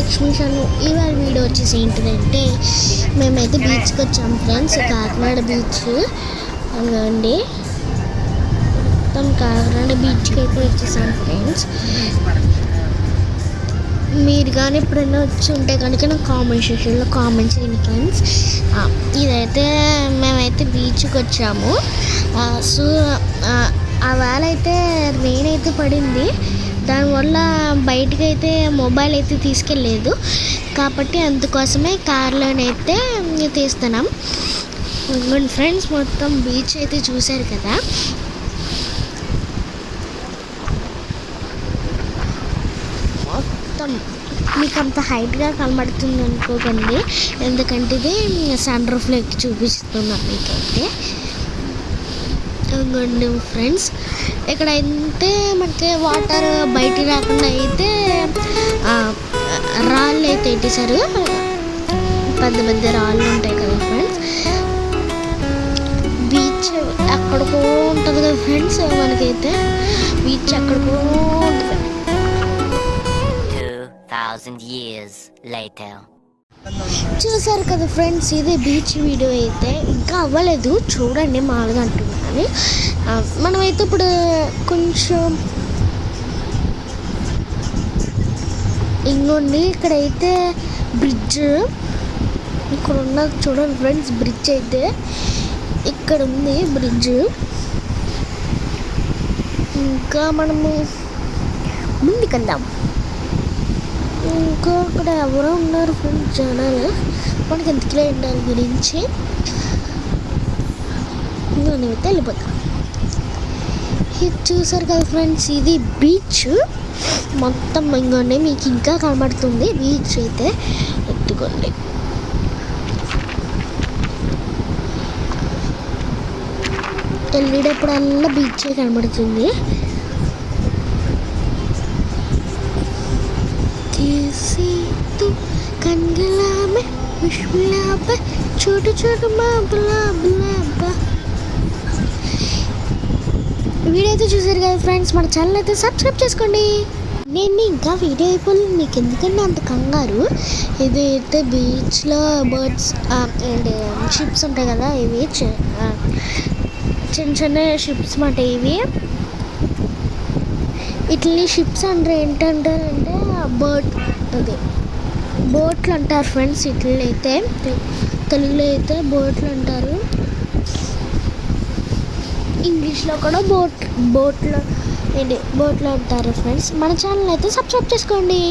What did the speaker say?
లక్ష్మీ షాను. ఇవాళ వీడియో వచ్చేసి ఏంటిదంటే మేమైతే బీచ్కి వచ్చాము ఫ్రెండ్స్, కాకినాడ బీచ్ అండి. మొత్తం కాకినాడ బీచ్కి అయితే వచ్చేసాం ఫ్రెండ్స్. మీరు కానీ ఎప్పుడైనా వచ్చి ఉంటే కనుక నాకు కామెంట్ సెక్షన్లో కామెంట్ చేయండి ఫ్రెండ్స్. ఇదైతే మేమైతే బీచ్కి వచ్చాము. సో ఆ వేళ అయితే రెయిన్ అయితే పడింది, దానివల్ల బయటకైతే మొబైల్ అయితే తీసుకెళ్ళలేదు కాబట్టి అందుకోసమే కార్లోనైతే తీస్తున్నాం. ఫ్రెండ్స్ మొత్తం బీచ్ అయితే చూశారు కదా. మొత్తం మీకు అంత హైట్గా కనబడుతుంది అనుకోకండి, ఎందుకంటే ఇది సన్ రూఫ్లో ఎక్కి చూపిస్తున్నాం మీకైతే. ఇంకోండి ఫ్రెండ్స్, ఇక్కడ అయితే మనకి వాటర్ బయటికి రాకుండా అయితే రాళ్ళు అయితే పెట్టేశారు. పెద్ద పెద్ద రాళ్ళు ఉంటాయి కదా ఫ్రెండ్స్. బీచ్ ఎక్కడికో ఉంటుంది కదా ఫ్రెండ్స్, మనకైతే బీచ్ ఎక్కడికో ఉంటుంది. 2000 years later. చూసారు కదా ఫ్రెండ్స్, ఇది బీచ్ వీడియో అయితే ఇంకా అవ్వలేదు, చూడండి మామూలుగా అంటున్నాను. మనమైతే ఇప్పుడు కొంచెం ఇంకోండి ఇక్కడైతే బ్రిడ్జ్ ఇక్కడ ఉన్న చూడండి ఫ్రెండ్స్, బ్రిడ్జ్ అయితే ఇక్కడ ఉంది బ్రిడ్జ్. ఇంకా మనము ముందుకెళ్దాం. ఇంకా అక్కడ ఎవరో ఉన్నారు ఫ్రెండ్స్ జనాలు, మనకి ఎందుకులే దాని గురించి నేనైతే వెళ్ళిపోతాం. ఇది చూసారు కదా ఫ్రెండ్స్, ఇది బీచ్ మొత్తం. ఇంకోండి మీకు ఇంకా కనబడుతుంది బీచ్ అయితే, ఎత్తుకోండి. వెళ్ళేటప్పుడల్లా బీచ్ కనబడుతుంది. కన్గలామె విష్మిలాప చోటు చోటు మా బులాబులాబ. వీడియో అయితే చూసారు కదా ఫ్రెండ్స్, మన ఛానల్ అయితే సబ్స్క్రైబ్ చేసుకోండి. నేను ఇంకా వీడియో అయిపోలేదు, మీకు ఎందుకంటే అంత కంగారు. ఇది అయితే బీచ్లో బర్డ్స్ అండ్ షిప్స్ ఉంటాయి కదా, ఇవి చిన్న చిన్న షిప్స్ మాట. ఇవి ఇట్లని షిప్స్ అంటే ఏంటంటారంటే అది బోట్లు అంటారు ఫ్రెండ్స్. ఇట్లా అయితే తెలుగులో అయితే బోట్లు అంటారు, ఇంగ్లీష్లో కూడా బోట్లు అంటారు ఫ్రెండ్స్. మన ఛానల్ అయితే సబ్స్క్రైబ్ చేసుకోండి.